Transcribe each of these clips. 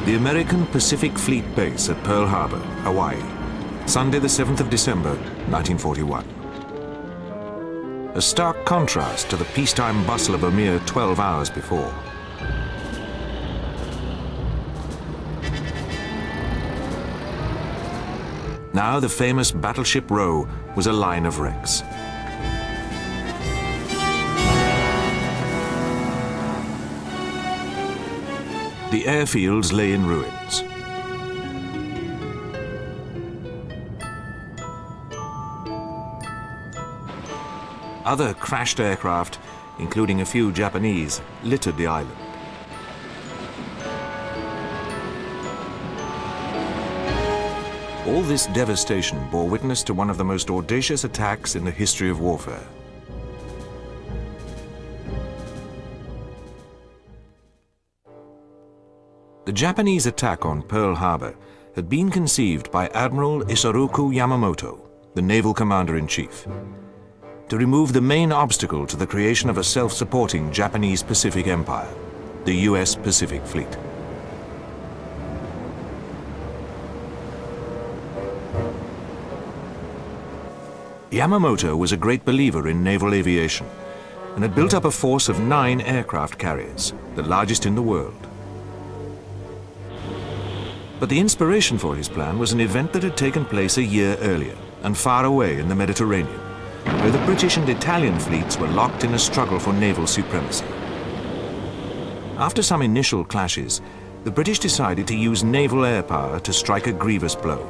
The American Pacific Fleet base at Pearl Harbor, Hawaii, Sunday the 7th of December, 1941. A stark contrast to the peacetime bustle of a mere 12 hours before. Now the famous battleship row was a line of wrecks. The airfields lay in ruins. Other crashed aircraft, including a few Japanese, littered the island. All this devastation bore witness to one of the most audacious attacks in the history of warfare. The Japanese attack on Pearl Harbor had been conceived by Admiral Isoroku Yamamoto, the naval commander-in-chief, to remove the main obstacle to the creation of a self-supporting Japanese Pacific Empire, the US Pacific Fleet. Yamamoto was a great believer in naval aviation and had built up a force of 9 aircraft carriers, the largest in the world. But the inspiration for his plan was an event that had taken place a year earlier and far away in the Mediterranean, where the British and Italian fleets were locked in a struggle for naval supremacy. After some initial clashes, the British decided to use naval air power to strike a grievous blow.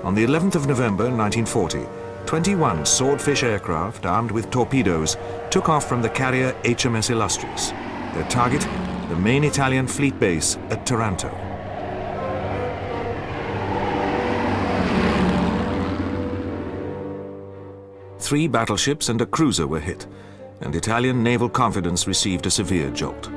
On the 11th of November 1940, 21 Swordfish aircraft armed with torpedoes took off from the carrier HMS Illustrious. Their target, the main Italian fleet base at Taranto. Three battleships and a cruiser were hit, and Italian naval confidence received a severe jolt.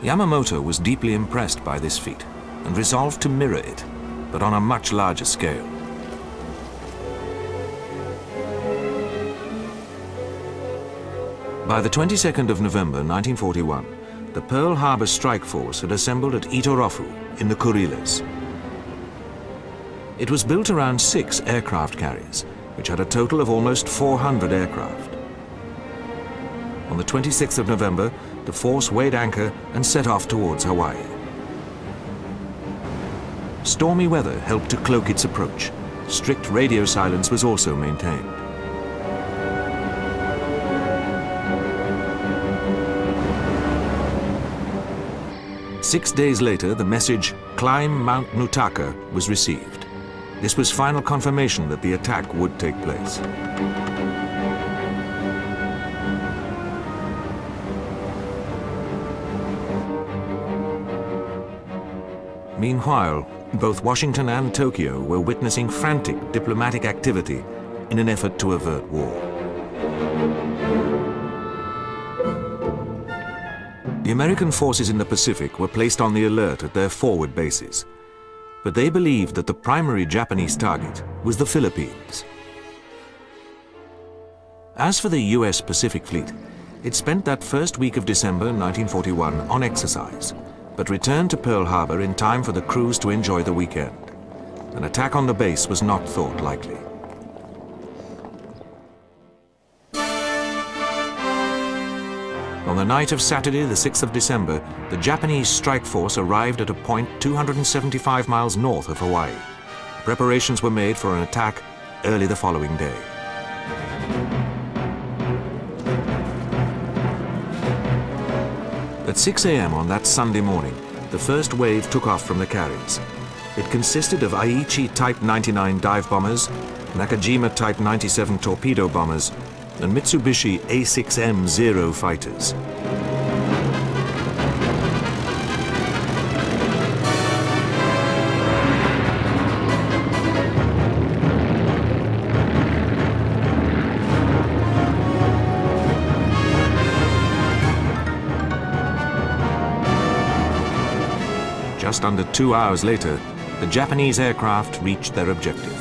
Yamamoto was deeply impressed by this feat and resolved to mirror it, but on a much larger scale. By the 22nd of November 1941, the Pearl Harbor Strike Force had assembled at Itorofu in the Kuriles. It was built around 6 aircraft carriers, which had a total of almost 400 aircraft. On the 26th of November, the force weighed anchor and set off towards Hawaii. Stormy weather helped to cloak its approach. Strict radio silence was also maintained. Six days later, the message, "Climb Mount Nutaka," was received. This was final confirmation that the attack would take place. Meanwhile, both Washington and Tokyo were witnessing frantic diplomatic activity in an effort to avert war. The American forces in the Pacific were placed on the alert at their forward bases, but they believed that the primary Japanese target was the Philippines. As for the US Pacific Fleet, it spent that first week of December 1941 on exercise, but returned to Pearl Harbor in time for the crews to enjoy the weekend. An attack on the base was not thought likely. On the night of Saturday, the 6th of December, the Japanese strike force arrived at a point 275 miles north of Hawaii. Preparations were made for an attack early the following day. At 6 a.m. on that Sunday morning, the first wave took off from the carriers. It consisted of Aichi Type 99 dive bombers, Nakajima Type 97 torpedo bombers, and Mitsubishi A6M-0 fighters. Just under 2 hours later, the Japanese aircraft reached their objective.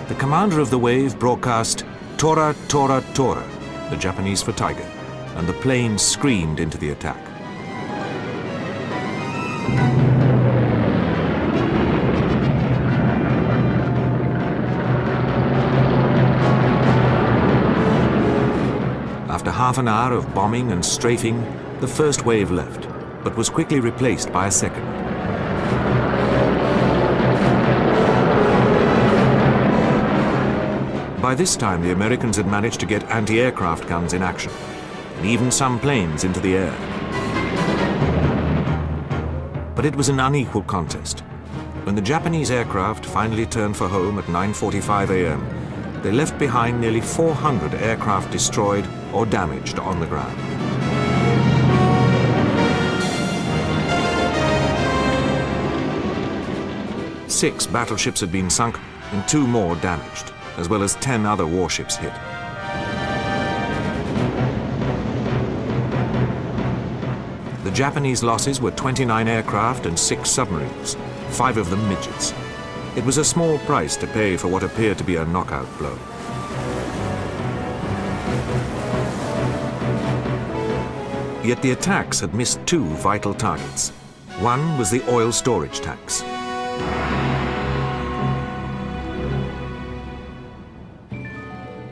The commander of the wave broadcast "Tora, Tora, Tora," the Japanese for tiger, and the planes screamed into the attack. After half an hour of bombing and strafing, the first wave left, but was quickly replaced by a second. By this time, the Americans had managed to get anti-aircraft guns in action, and even some planes into the air. But it was an unequal contest. When the Japanese aircraft finally turned for home at 9:45 a.m., they left behind nearly 400 aircraft destroyed or damaged on the ground. Six battleships had been sunk and 2 more damaged, as well as 10 other warships hit. The Japanese losses were 29 aircraft and 6 submarines, 5 of them midgets. It was a small price to pay for what appeared to be a knockout blow. Yet the attacks had missed 2 vital targets. One was the oil storage tanks.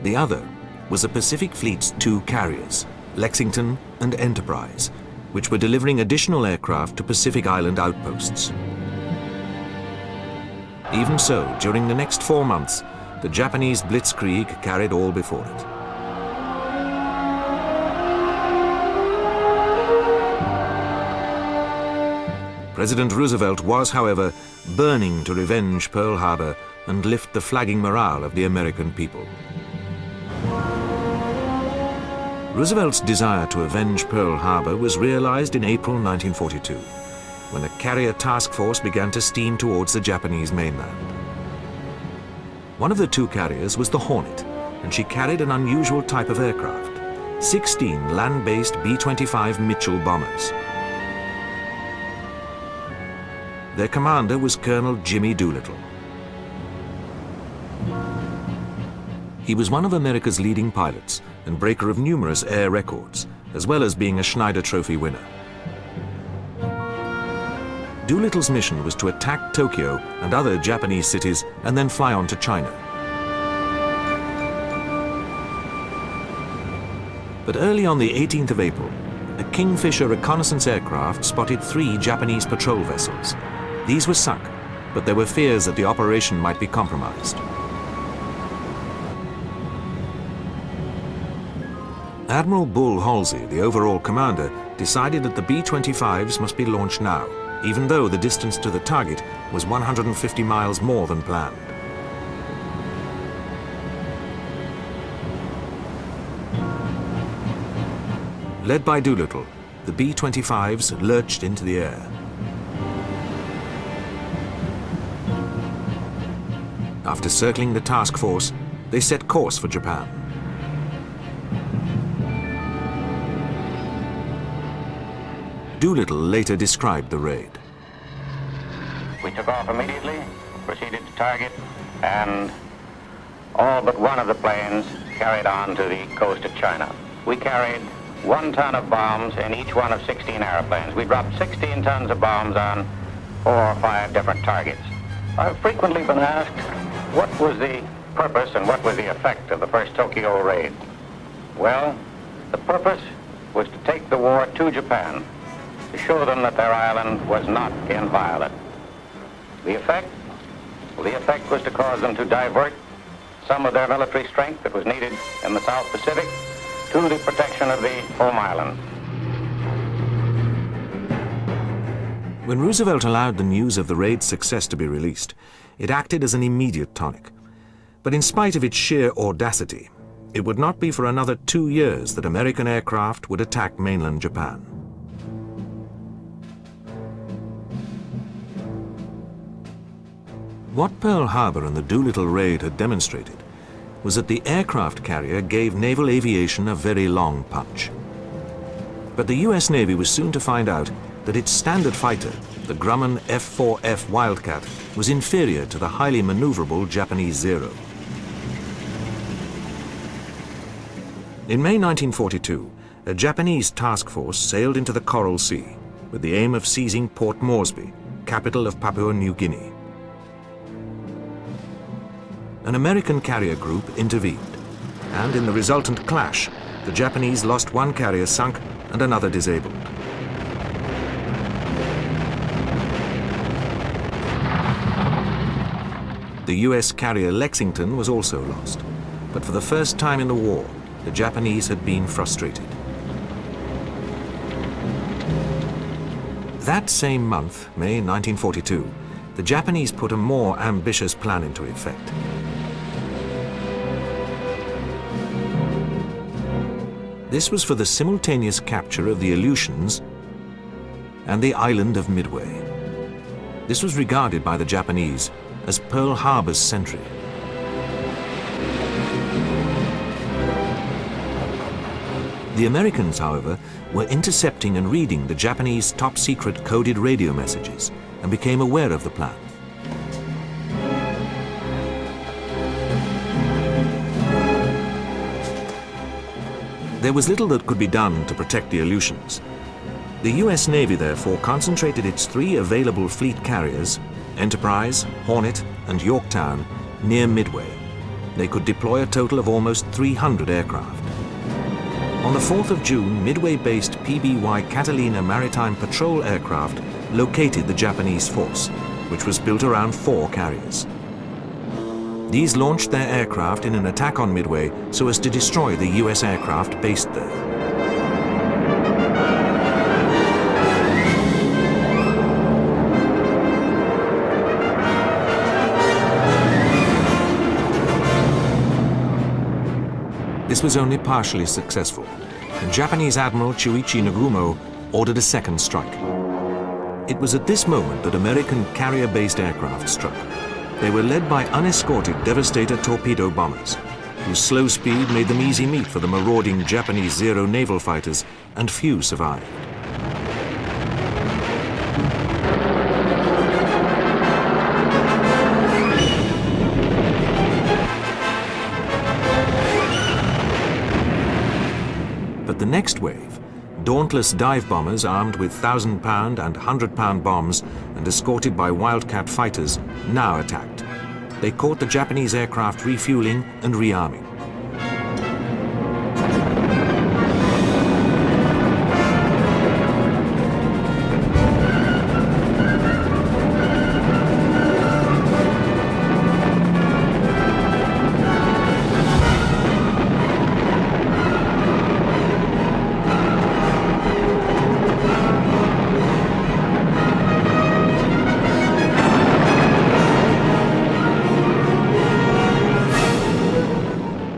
The other was the Pacific Fleet's 2 carriers, Lexington and Enterprise, which were delivering additional aircraft to Pacific Island outposts. Even so, during the next 4 months, the Japanese blitzkrieg carried all before it. President Roosevelt was, however, burning to revenge Pearl Harbor and lift the flagging morale of the American people. Roosevelt's desire to avenge Pearl Harbor was realized in April 1942, when a carrier task force began to steam towards the Japanese mainland. One of the 2 carriers was the Hornet, and she carried an unusual type of aircraft, 16 land-based B-25 Mitchell bombers. Their commander was Colonel Jimmy Doolittle. He was one of America's leading pilots and breaker of numerous air records, as well as being a Schneider Trophy winner. Doolittle's mission was to attack Tokyo and other Japanese cities and then fly on to China. But early on the 18th of April, a Kingfisher reconnaissance aircraft spotted 3 Japanese patrol vessels. These were sunk, but there were fears that the operation might be compromised. Admiral Bull Halsey, the overall commander, decided that the B-25s must be launched now, even though the distance to the target was 150 miles more than planned. Led by Doolittle, the B-25s lurched into the air. After circling the task force, they set course for Japan. Doolittle later described the raid. We took off immediately, proceeded to target, and all but one of the planes carried on to the coast of China. We carried 1 ton of bombs in each one of 16 airplanes. We dropped 16 tons of bombs on 4 or 5 different targets. I've frequently been asked what was the purpose and what was the effect of the first Tokyo raid. Well, the purpose was to take the war to Japan, to show them that their island was not inviolate. The effect? Well, the effect was to cause them to divert some of their military strength that was needed in the South Pacific to the protection of the home island. When Roosevelt allowed the news of the raid's success to be released, it acted as an immediate tonic. But in spite of its sheer audacity, it would not be for another 2 years that American aircraft would attack mainland Japan. What Pearl Harbor and the Doolittle raid had demonstrated was that the aircraft carrier gave naval aviation a very long punch. But the US Navy was soon to find out that its standard fighter, the Grumman F-4F Wildcat, was inferior to the highly maneuverable Japanese Zero. In May 1942, a Japanese task force sailed into the Coral Sea with the aim of seizing Port Moresby, capital of Papua New Guinea. An American carrier group intervened, and in the resultant clash, the Japanese lost one carrier sunk and another disabled. The US carrier Lexington was also lost, but for the first time in the war, the Japanese had been frustrated. That same month, May 1942, the Japanese put a more ambitious plan into effect. This was for the simultaneous capture of the Aleutians and the island of Midway. This was regarded by the Japanese as Pearl Harbor's century. The Americans, however, were intercepting and reading the Japanese top-secret coded radio messages and became aware of the plan. There was little that could be done to protect the Aleutians. The US Navy therefore concentrated its three available fleet carriers, Enterprise, Hornet, and Yorktown, near Midway. They could deploy a total of almost 300 aircraft. On the 4th of June, Midway-based PBY Catalina maritime patrol aircraft located the Japanese force, which was built around 4 carriers. These launched their aircraft in an attack on Midway so as to destroy the US aircraft based there. This was only partially successful, and Japanese Admiral Chuichi Nagumo ordered a second strike. It was at this moment that American carrier-based aircraft struck. They were led by unescorted Devastator torpedo bombers, whose slow speed made them easy meat for the marauding Japanese Zero naval fighters, and few survived. But the next wave, dauntless dive bombers armed with 1,000-pound and 100-pound bombs and escorted by Wildcat fighters, now attacked. They caught the Japanese aircraft refueling and rearming.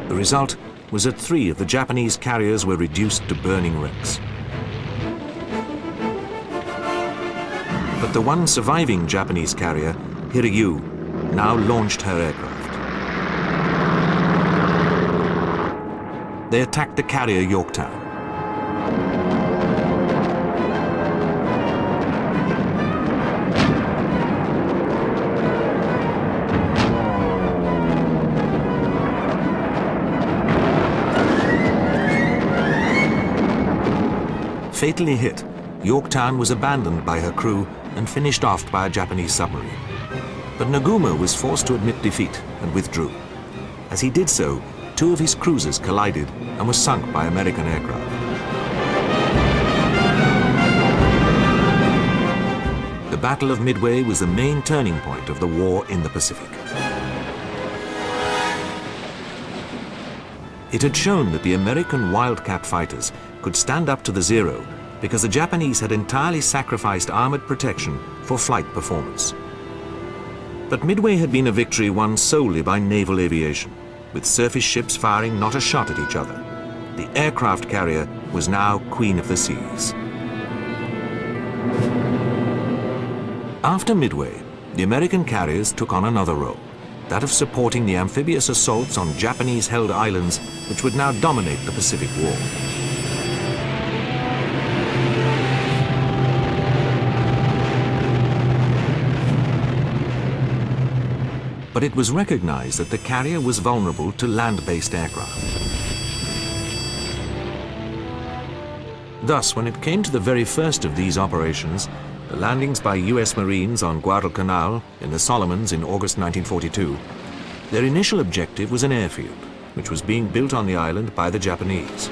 The result was that 3 of the Japanese carriers were reduced to burning wrecks. But the one surviving Japanese carrier, Hiryu, now launched her aircraft. They attacked the carrier Yorktown. Fatally hit, Yorktown was abandoned by her crew and finished off by a Japanese submarine. But Nagumo was forced to admit defeat and withdrew. As he did so, 2 of his cruisers collided and were sunk by American aircraft. The Battle of Midway was the main turning point of the war in the Pacific. It had shown that the American Wildcat fighters could stand up to the Zero because the Japanese had entirely sacrificed armored protection for flight performance. But Midway had been a victory won solely by naval aviation, with surface ships firing not a shot at each other. The aircraft carrier was now Queen of the Seas. After Midway, the American carriers took on another role, that of supporting the amphibious assaults on Japanese-held islands which would now dominate the Pacific War. But it was recognized that the carrier was vulnerable to land-based aircraft. Thus, when it came to the very first of these operations, the landings by US Marines on Guadalcanal in the Solomons in August 1942, their initial objective was an airfield, which was being built on the island by the Japanese.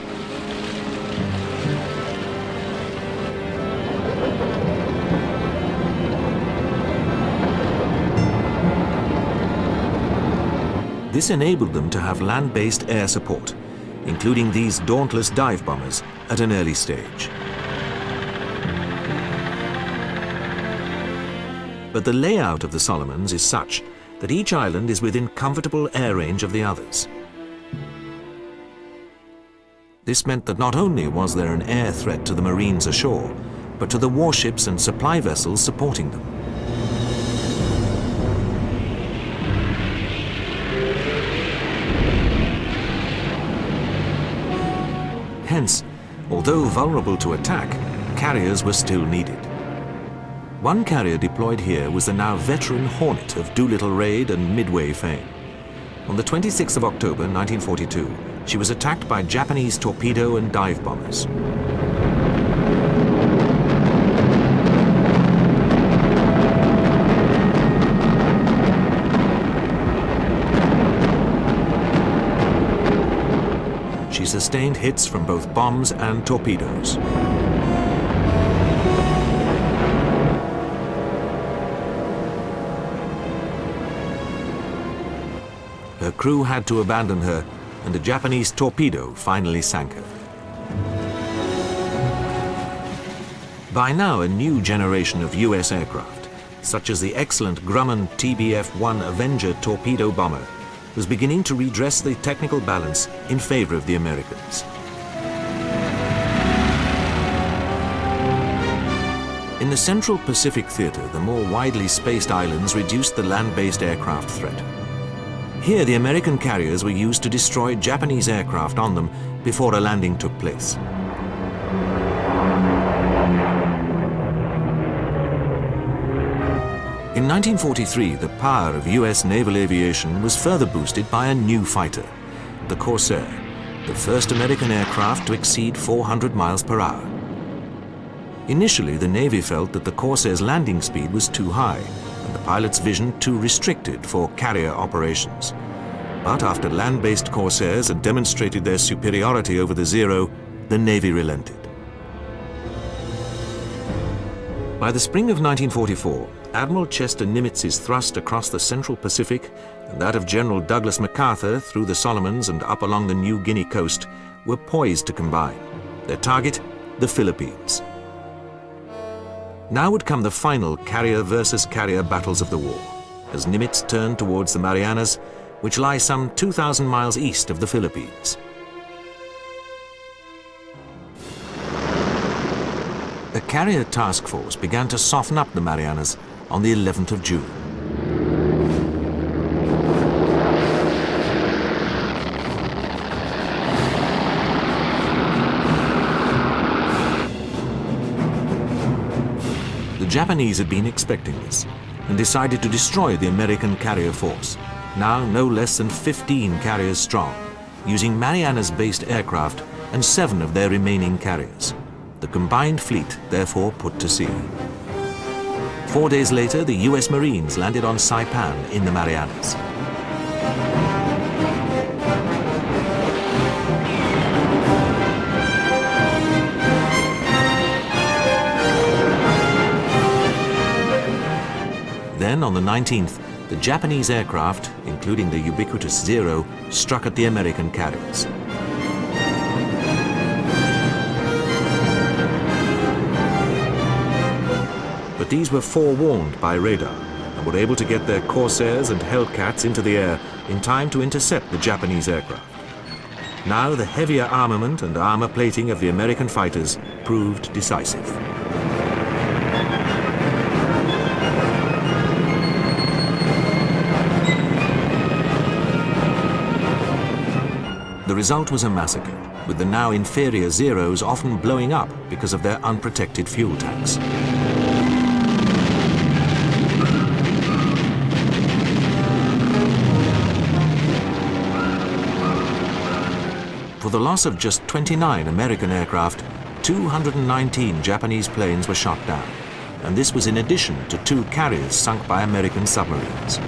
This enabled them to have land-based air support, including these dauntless dive bombers at an early stage. But the layout of the Solomons is such that each island is within comfortable air range of the others. This meant that not only was there an air threat to the Marines ashore, but to the warships and supply vessels supporting them. Hence, although vulnerable to attack, carriers were still needed. One carrier deployed here was the now veteran Hornet of Doolittle Raid and Midway fame. On the 26th of October 1942, she was attacked by Japanese torpedo and dive bombers. She sustained hits from both bombs and torpedoes. Her crew had to abandon her, and a Japanese torpedo finally sank her. By now, a new generation of US aircraft, such as the excellent Grumman TBF-1 Avenger torpedo bomber, was beginning to redress the technical balance in favor of the Americans. In the Central Pacific Theater, the more widely spaced islands reduced the land-based aircraft threat. Here, the American carriers were used to destroy Japanese aircraft on them before a landing took place. In 1943, the power of US naval aviation was further boosted by a new fighter, the Corsair, the first American aircraft to exceed 400 miles per hour. Initially, the Navy felt that the Corsair's landing speed was too high, and the pilot's vision too restricted for carrier operations. But after land-based Corsairs had demonstrated their superiority over the Zero, the Navy relented. By the spring of 1944, Admiral Chester Nimitz's thrust across the Central Pacific and that of General Douglas MacArthur through the Solomons and up along the New Guinea coast were poised to combine. Their target, the Philippines. Now would come the final carrier versus carrier battles of the war, as Nimitz turned towards the Marianas, which lie some 2,000 miles east of the Philippines. A carrier task force began to soften up the Marianas on the 11th of June. The Japanese had been expecting this and decided to destroy the American carrier force, now no less than 15 carriers strong, using Marianas-based aircraft and 7 of their remaining carriers. The combined fleet therefore put to sea. 4 days later, the US Marines landed on Saipan in the Marianas. Then, on the 19th, the Japanese aircraft, including the ubiquitous Zero, struck at the American carriers. But these were forewarned by radar and were able to get their Corsairs and Hellcats into the air in time to intercept the Japanese aircraft. Now the heavier armament and armor plating of the American fighters proved decisive. The result was a massacre, with the now inferior Zeros often blowing up because of their unprotected fuel tanks. For the loss of just 29 American aircraft, 219 Japanese planes were shot down, and this was in addition to 2 carriers sunk by American submarines.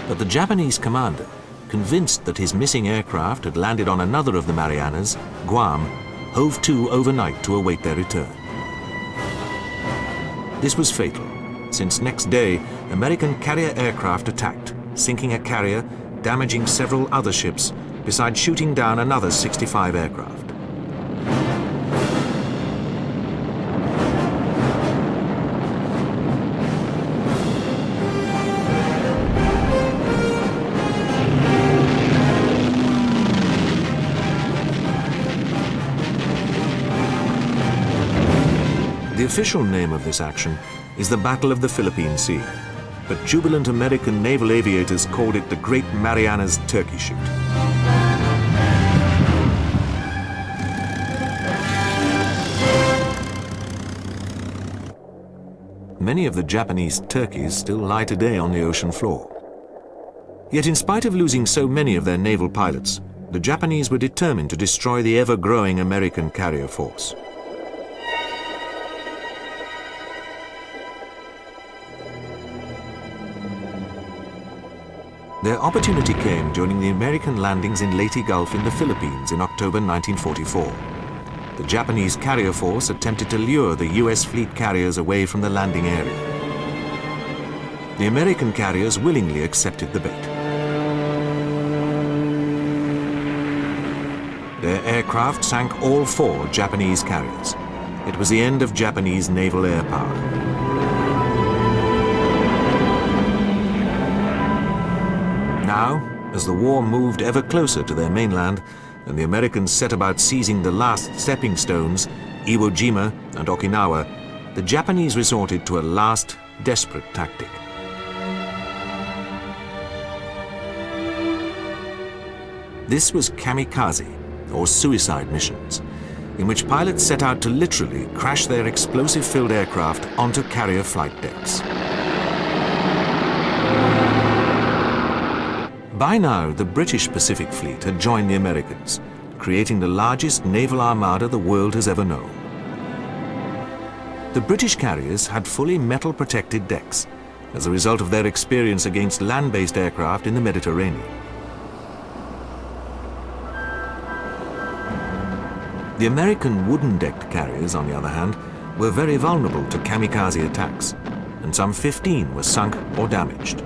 But the Japanese commander, convinced that his missing aircraft had landed on another of the Marianas, Guam, hove to overnight to await their return. This was fatal, since next day American carrier aircraft attacked, sinking a carrier, damaging several other ships, besides shooting down another 65 aircraft. The official name of this action is the Battle of the Philippine Sea, but jubilant American naval aviators called it the Great Marianas Turkey Shoot. Many of the Japanese turkeys still lie today on the ocean floor. Yet in spite of losing so many of their naval pilots, the Japanese were determined to destroy the ever-growing American carrier force. Their opportunity came during the American landings in Leyte Gulf in the Philippines in October 1944. The Japanese carrier force attempted to lure the US fleet carriers away from the landing area. The American carriers willingly accepted the bait. Their aircraft sank all 4 Japanese carriers. It was the end of Japanese naval air power. Now, as the war moved ever closer to their mainland and the Americans set about seizing the last stepping stones, Iwo Jima and Okinawa, the Japanese resorted to a last, desperate tactic. This was kamikaze, or suicide missions, in which pilots set out to literally crash their explosive-filled aircraft onto carrier flight decks. By now, the British Pacific Fleet had joined the Americans, creating the largest naval armada the world has ever known. The British carriers had fully metal-protected decks as a result of their experience against land-based aircraft in the Mediterranean. The American wooden-decked carriers, on the other hand, were very vulnerable to kamikaze attacks, and some 15 were sunk or damaged.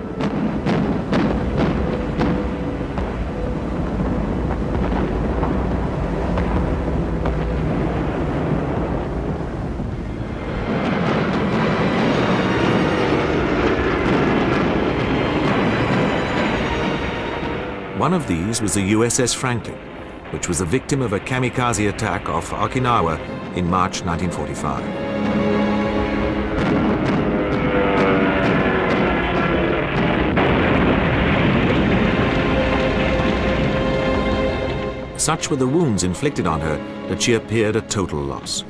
One of these was the USS Franklin, which was the victim of a kamikaze attack off Okinawa in March 1945. Such were the wounds inflicted on her that she appeared a total loss.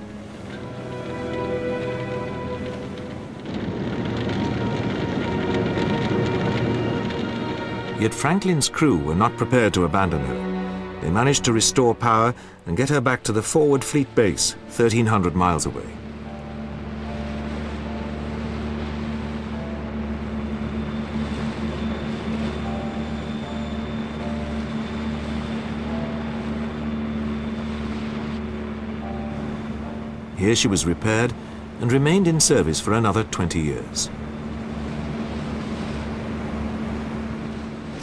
Yet Franklin's crew were not prepared to abandon her. They managed to restore power and get her back to the forward fleet base, 1,300 miles away. Here she was repaired and remained in service for another 20 years.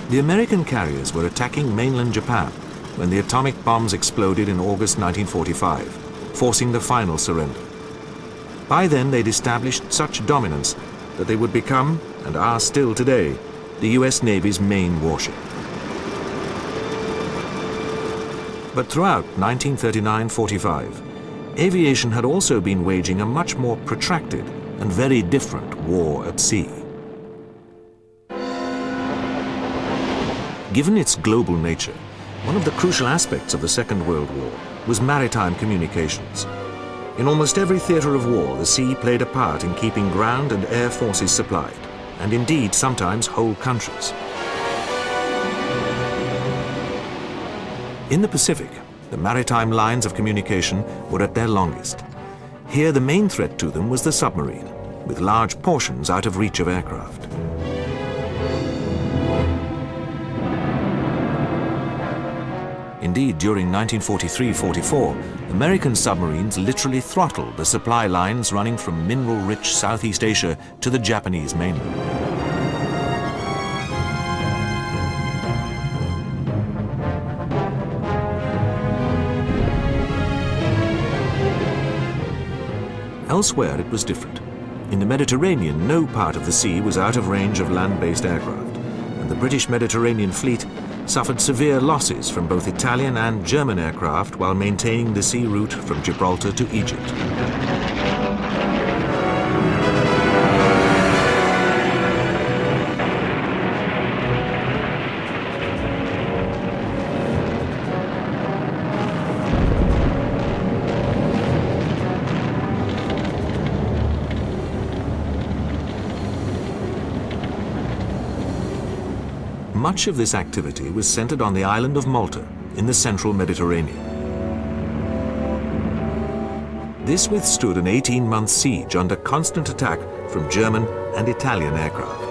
The American carriers were attacking mainland Japan when the atomic bombs exploded in August 1945, forcing the final surrender. By then, they'd established such dominance that they would become, and are still today, the US Navy's main warship. But throughout 1939-45, aviation had also been waging a much more protracted and very different war at sea. Given its global nature, one of the crucial aspects of the Second World War was maritime communications. In almost every theatre of war, the sea played a part in keeping ground and air forces supplied, and indeed sometimes whole countries. In the Pacific, the maritime lines of communication were at their longest. Here the main threat to them was the submarine, with large portions out of reach of aircraft. Indeed, during 1943-44, American submarines literally throttled the supply lines running from mineral-rich Southeast Asia to the Japanese mainland. Elsewhere, it was different. In the Mediterranean, no part of the sea was out of range of land-based aircraft, and the British Mediterranean fleet suffered severe losses from both Italian and German aircraft while maintaining the sea route from Gibraltar to Egypt. Much of this activity was centered on the island of Malta in the central Mediterranean. This withstood an 18-month siege under constant attack from German and Italian aircraft.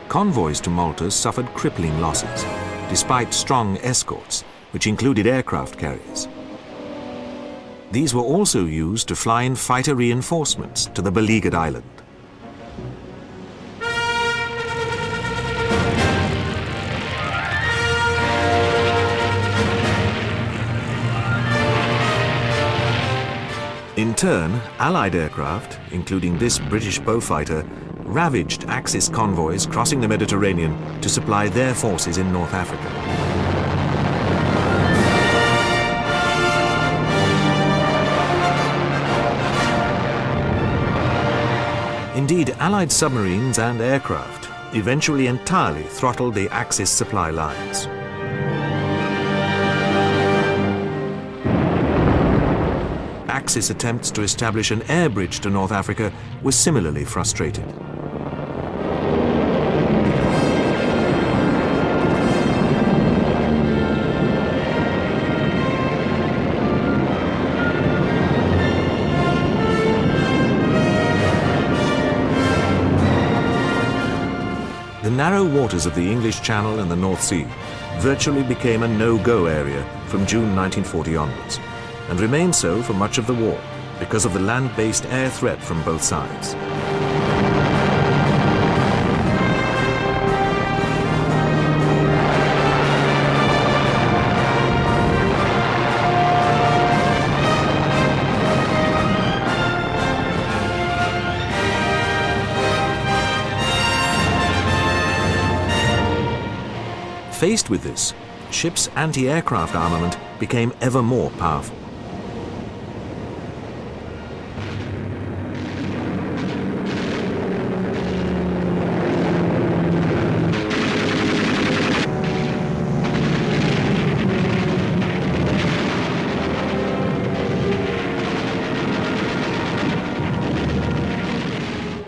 Convoys to Malta suffered crippling losses, despite strong escorts, which included aircraft carriers. These were also used to fly in fighter reinforcements to the beleaguered island. In turn, Allied aircraft, including this British Beaufighter, ravaged Axis convoys crossing the Mediterranean to supply their forces in North Africa. Indeed, Allied submarines and aircraft eventually entirely throttled the Axis supply lines. Axis attempts to establish an air bridge to North Africa were similarly frustrated. The narrow waters of the English Channel and the North Sea virtually became a no-go area from June 1940 onwards, and remained so for much of the war because of the land-based air threat from both sides. Faced with this, ships' anti-aircraft armament became ever more powerful.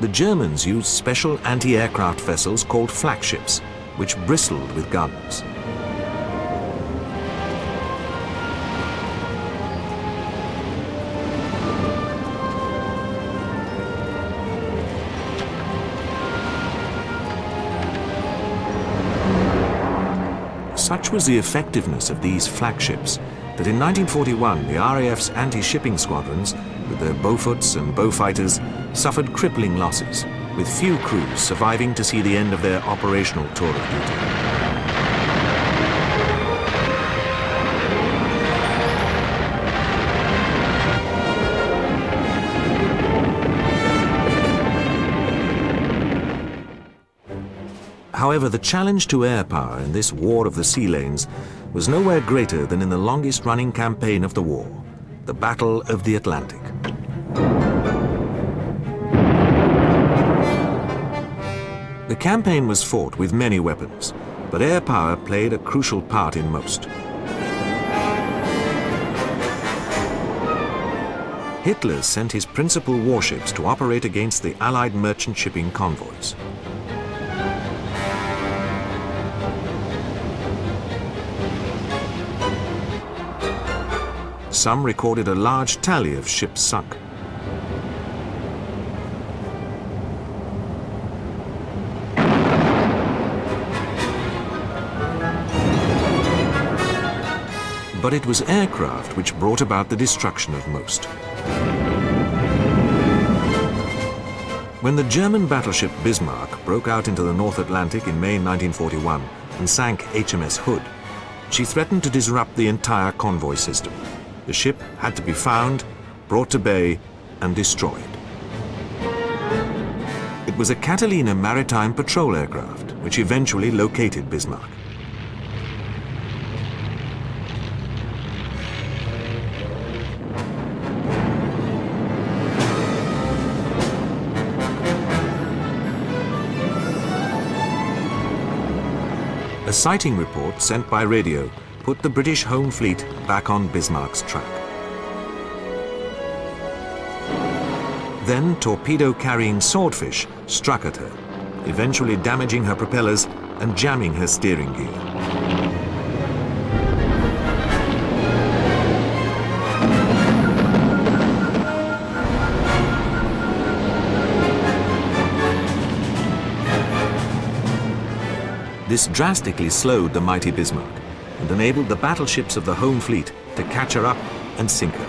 The Germans used special anti-aircraft vessels called flak ships, which bristled with guns. Such was the effectiveness of these flak ships that in 1941 the RAF's anti-shipping squadrons, with their Beauforts and Beaufighters, suffered crippling losses, with few crews surviving to see the end of their operational tour of duty. However, the challenge to air power in this war of the sea lanes was nowhere greater than in the longest-running campaign of the war, the Battle of the Atlantic. The campaign was fought with many weapons, but air power played a crucial part in most. Hitler sent his principal warships to operate against the Allied merchant shipping convoys. Some recorded a large tally of ships sunk. But it was aircraft which brought about the destruction of most. When the German battleship Bismarck broke out into the North Atlantic in May 1941 and sank HMS Hood, she threatened to disrupt the entire convoy system. The ship had to be found, brought to bay, and destroyed. It was a Catalina maritime patrol aircraft which eventually located Bismarck. A sighting report sent by radio put the British home fleet back on Bismarck's track. Then torpedo-carrying Swordfish struck at her, eventually damaging her propellers and jamming her steering gear. This drastically slowed the mighty Bismarck and enabled the battleships of the home fleet to catch her up and sink her.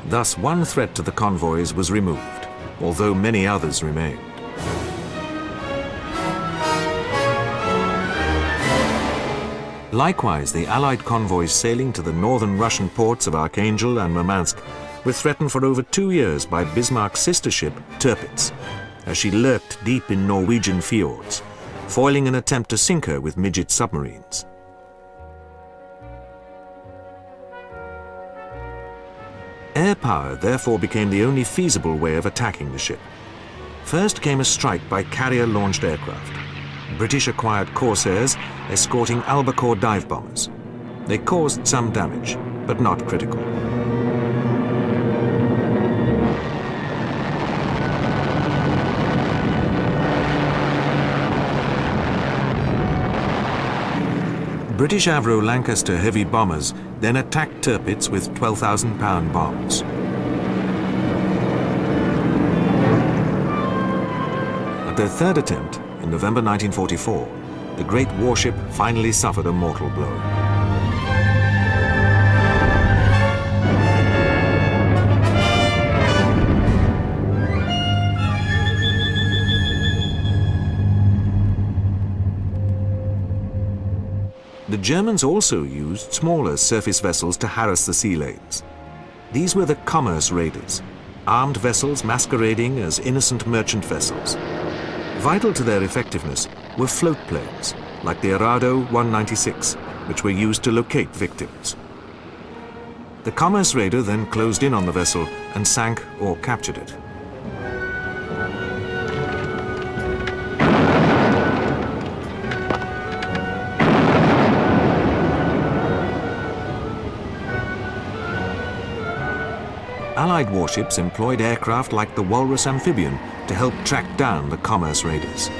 Thus, one threat to the convoys was removed, although many others remained. Likewise, the Allied convoys sailing to the northern Russian ports of Archangel and Murmansk were threatened for over 2 years by Bismarck's sister ship, Tirpitz, as she lurked deep in Norwegian fjords, foiling an attempt to sink her with midget submarines. Air power therefore became the only feasible way of attacking the ship. First came a strike by carrier-launched aircraft. British acquired Corsairs escorting Albacore dive bombers. They caused some damage, but not critical. British Avro Lancaster heavy bombers then attacked Tirpitz with 12,000-pound bombs. At their third attempt, in November 1944, the great warship finally suffered a mortal blow. The Germans also used smaller surface vessels to harass the sea lanes. These were the commerce raiders, armed vessels masquerading as innocent merchant vessels. Vital to their effectiveness were float planes, like the Arado 196, which were used to locate victims. The commerce raider then closed in on the vessel and sank or captured it. Allied warships employed aircraft like the Walrus amphibian to help track down the commerce raiders.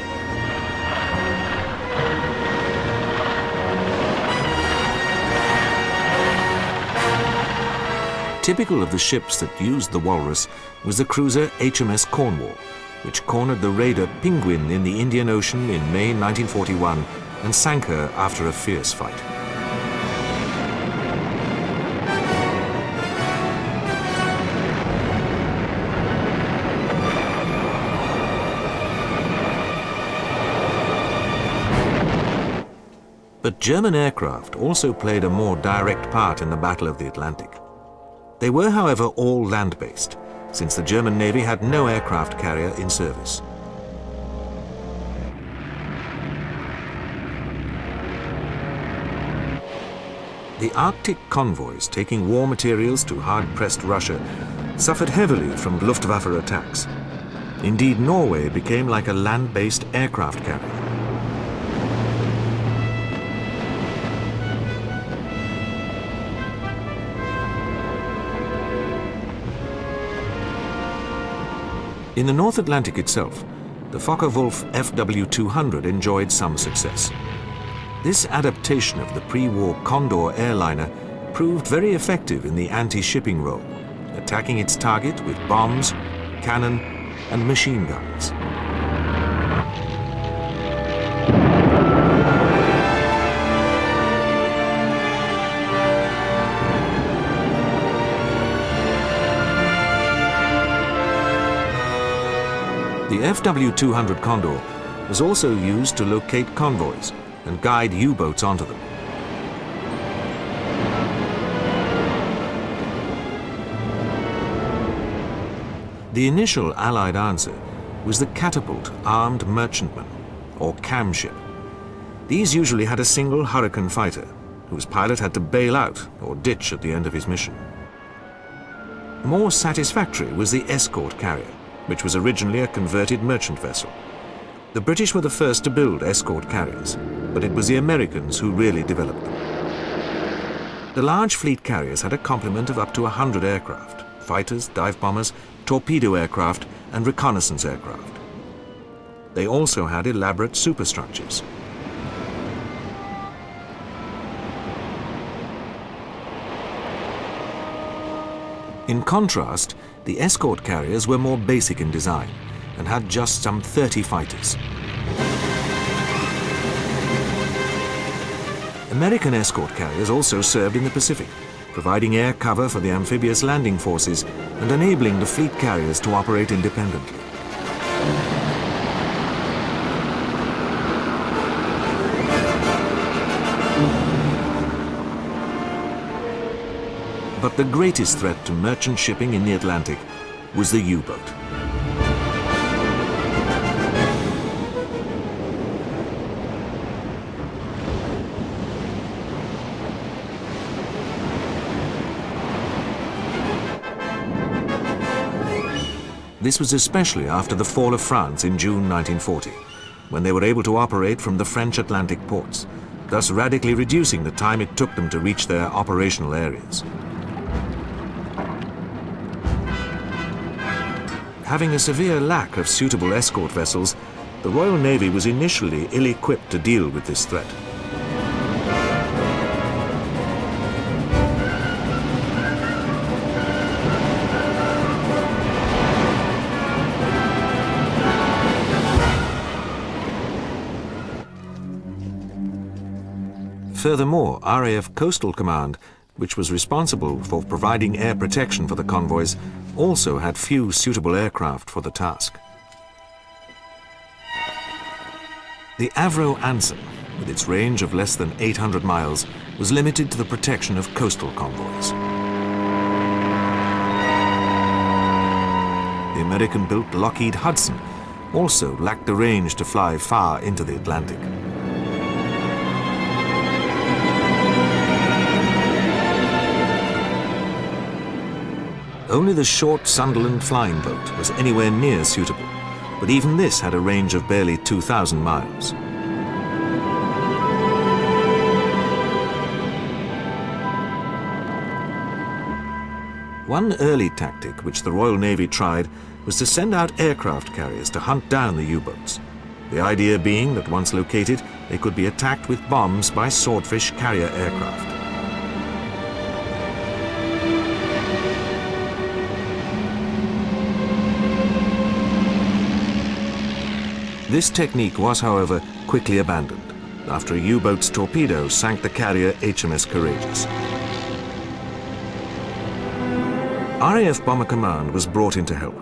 Typical of the ships that used the Walrus was the cruiser HMS Cornwall, which cornered the raider Penguin in the Indian Ocean in May 1941 and sank her after a fierce fight. But German aircraft also played a more direct part in the Battle of the Atlantic. They were, however, all land-based, since the German Navy had no aircraft carrier in service. The Arctic convoys taking war materials to hard-pressed Russia suffered heavily from Luftwaffe attacks. Indeed, Norway became like a land-based aircraft carrier. In the North Atlantic itself, the Focke-Wulf FW-200 enjoyed some success. This adaptation of the pre-war Condor airliner proved very effective in the anti-shipping role, attacking its target with bombs, cannon, and machine guns. The FW-200 Condor was also used to locate convoys and guide U-boats onto them. The initial Allied answer was the catapult armed merchantman, or CAM ship. These usually had a single Hurricane fighter, whose pilot had to bail out or ditch at the end of his mission. More satisfactory was the escort carrier, which was originally a converted merchant vessel. The British were the first to build escort carriers, but it was the Americans who really developed them. The large fleet carriers had a complement of up to 100 aircraft: fighters, dive bombers, torpedo aircraft, and reconnaissance aircraft. They also had elaborate superstructures. In contrast, the escort carriers were more basic in design and had just some 30 fighters. American escort carriers also served in the Pacific, providing air cover for the amphibious landing forces and enabling the fleet carriers to operate independently. But the greatest threat to merchant shipping in the Atlantic was the U-boat. This was especially after the fall of France in June 1940, when they were able to operate from the French Atlantic ports, thus radically reducing the time it took them to reach their operational areas. Having a severe lack of suitable escort vessels, the Royal Navy was initially ill-equipped to deal with this threat. Furthermore, RAF Coastal Command, which was responsible for providing air protection for the convoys, also had few suitable aircraft for the task. The Avro Anson, with its range of less than 800 miles, was limited to the protection of coastal convoys. The American-built Lockheed Hudson also lacked the range to fly far into the Atlantic. Only the short Sunderland flying boat was anywhere near suitable, but even this had a range of barely 2,000 miles. One early tactic which the Royal Navy tried was to send out aircraft carriers to hunt down the U-boats, the idea being that once located, they could be attacked with bombs by Swordfish carrier aircraft. This technique was, however, quickly abandoned after a U-boat's torpedo sank the carrier HMS Courageous. RAF Bomber Command was brought in to help.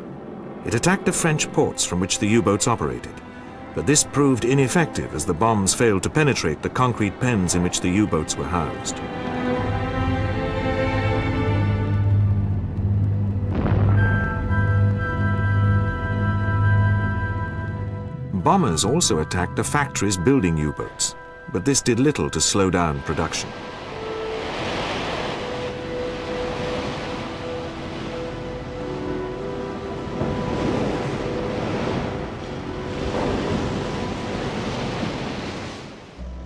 It attacked the French ports from which the U-boats operated, but this proved ineffective as the bombs failed to penetrate the concrete pens in which the U-boats were housed. Bombers also attacked the factories building U-boats, but this did little to slow down production.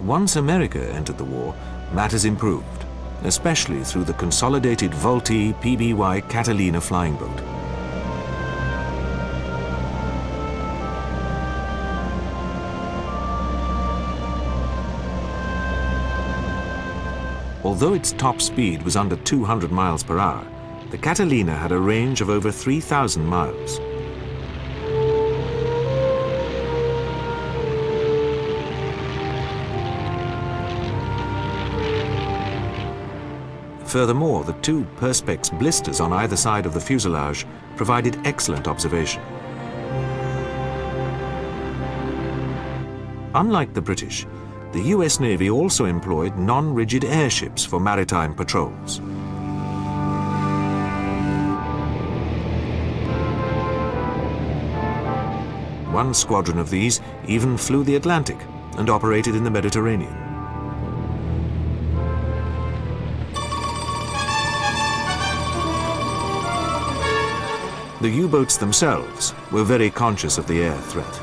Once America entered the war, matters improved, especially through the consolidated Vultee PBY Catalina flying boat. Although its top speed was under 200 miles per hour, the Catalina had a range of over 3,000 miles. Furthermore, the two perspex blisters on either side of the fuselage provided excellent observation. Unlike the British, the US Navy also employed non-rigid airships for maritime patrols. One squadron of these even flew the Atlantic and operated in the Mediterranean. The U-boats themselves were very conscious of the air threat.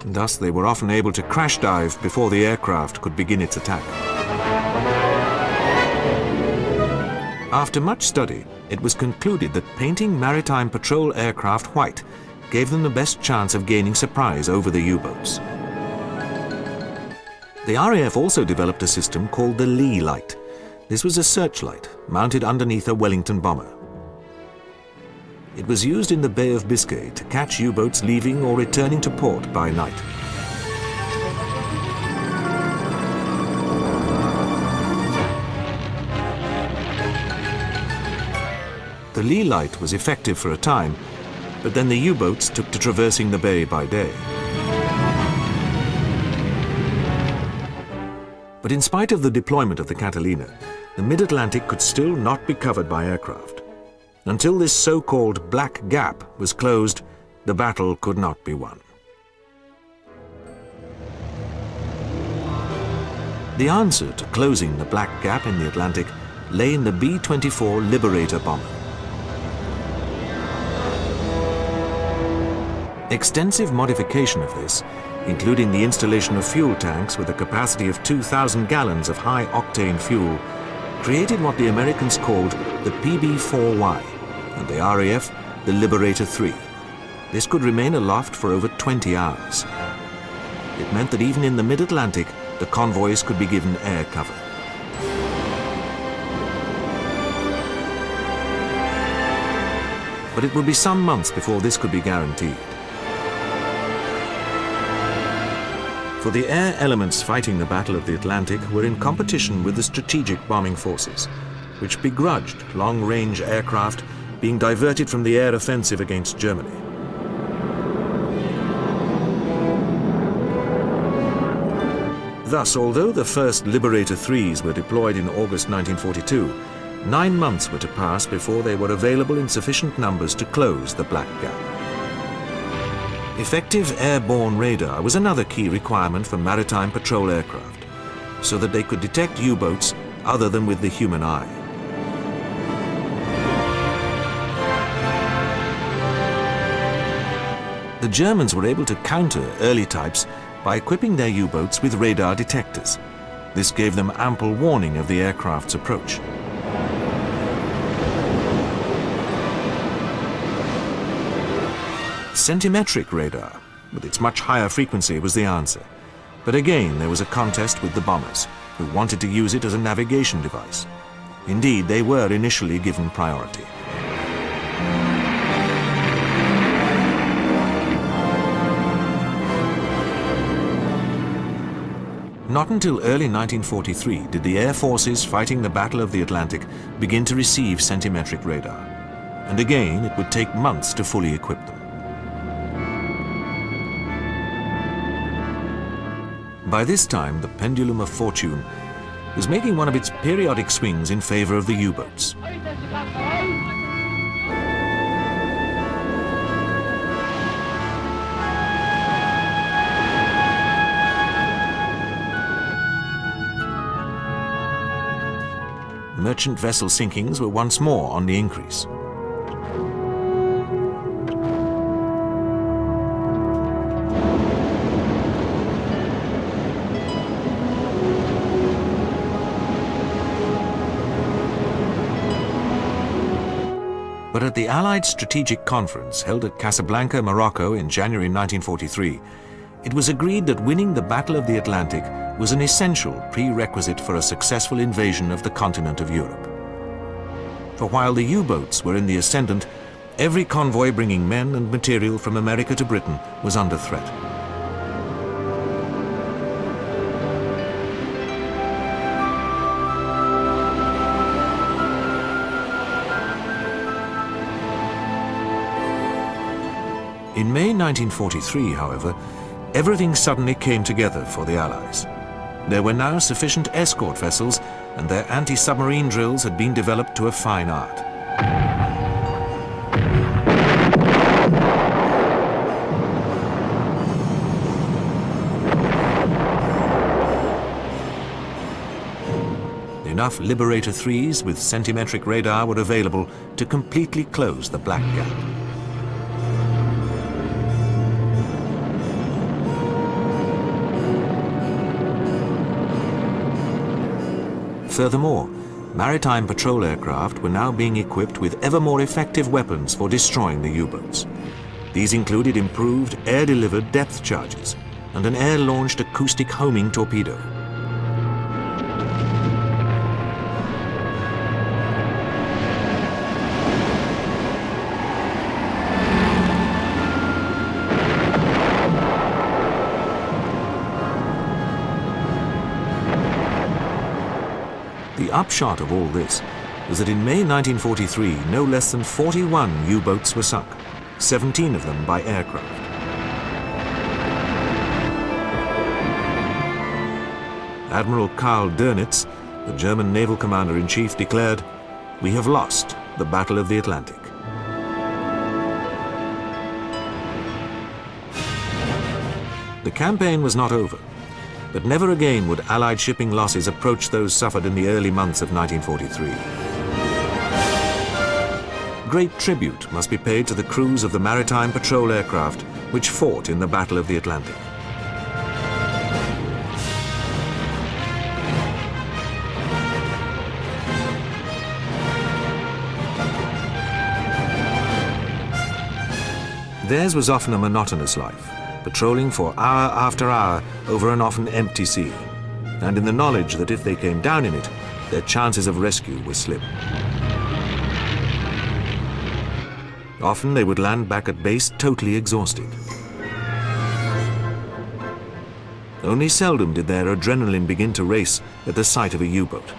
Thus, they were often able to crash dive before the aircraft could begin its attack. After much study, it was concluded that painting maritime patrol aircraft white gave them the best chance of gaining surprise over the U-boats. The RAF also developed a system called the Lee light. This was a searchlight mounted underneath a Wellington bomber. It was used in the Bay of Biscay to catch U-boats leaving or returning to port by night. The Lee light was effective for a time, but then the U-boats took to traversing the bay by day. But in spite of the deployment of the Catalina, the mid-Atlantic could still not be covered by aircraft. Until this so-called Black Gap was closed, the battle could not be won. The answer to closing the Black Gap in the Atlantic lay in the B-24 Liberator bomber. Extensive modification of this, including the installation of fuel tanks with a capacity of 2,000 gallons of high-octane fuel, created what the Americans called the PB-4Y, and the RAF the Liberator 3. This could remain aloft for over 20 hours. It meant that even in the mid-Atlantic, the convoys could be given air cover. But it would be some months before this could be guaranteed. For the air elements fighting the Battle of the Atlantic were in competition with the strategic bombing forces, which begrudged long-range aircraft being diverted from the air offensive against Germany. Thus, although the first Liberator 3s were deployed in August 1942, 9 months were to pass before they were available in sufficient numbers to close the Black Gap. Effective airborne radar was another key requirement for maritime patrol aircraft, so that they could detect U-boats other than with the human eye. The Germans were able to counter early types by equipping their U-boats with radar detectors. This gave them ample warning of the aircraft's approach. Centimetric radar, with its much higher frequency, was the answer. But again, there was a contest with the bombers, who wanted to use it as a navigation device. Indeed, they were initially given priority. Not until early 1943 did the air forces fighting the Battle of the Atlantic begin to receive centimetric radar. And again, it would take months to fully equip them. By this time, the pendulum of fortune was making one of its periodic swings in favor of the U-boats. Merchant vessel sinkings were once more on the increase. But at the Allied Strategic Conference held at Casablanca, Morocco in January 1943, it was agreed that winning the Battle of the Atlantic was an essential prerequisite for a successful invasion of the continent of Europe. For while the U-boats were in the ascendant, every convoy bringing men and material from America to Britain was under threat. In May 1943, however, everything suddenly came together for the Allies. There were now sufficient escort vessels, and their anti-submarine drills had been developed to a fine art. Enough Liberator 3s with centimetric radar were available to completely close the black gap. Furthermore, maritime patrol aircraft were now being equipped with ever more effective weapons for destroying the U-boats. These included improved air-delivered depth charges and an air-launched acoustic homing torpedo. The upshot of all this was that in May 1943, no less than 41 U-boats were sunk, 17 of them by aircraft. Admiral Karl Dönitz, the German naval commander-in-chief, declared, "We have lost the Battle of the Atlantic." The campaign was not over. But never again would Allied shipping losses approach those suffered in the early months of 1943. Great tribute must be paid to the crews of the maritime patrol aircraft which fought in the Battle of the Atlantic. Theirs was often a monotonous life, patrolling for hour after hour over an often empty sea, and in the knowledge that if they came down in it, their chances of rescue were slim. Often they would land back at base totally exhausted. Only seldom did their adrenaline begin to race at the sight of a U-boat.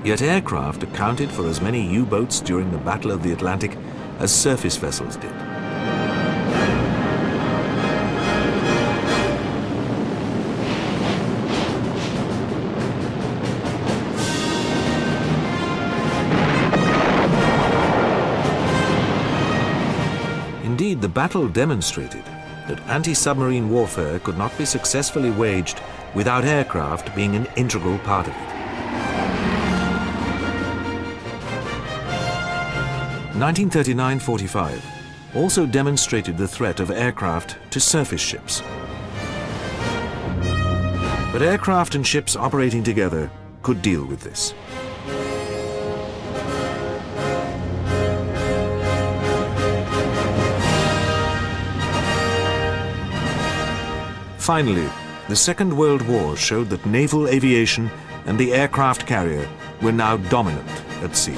Yet aircraft accounted for as many U-boats during the Battle of the Atlantic as surface vessels did. Indeed, the battle demonstrated that anti-submarine warfare could not be successfully waged without aircraft being an integral part of it. 1939-45 also demonstrated the threat of aircraft to surface ships. But aircraft and ships operating together could deal with this. Finally, the Second World War showed that naval aviation and the aircraft carrier were now dominant at sea.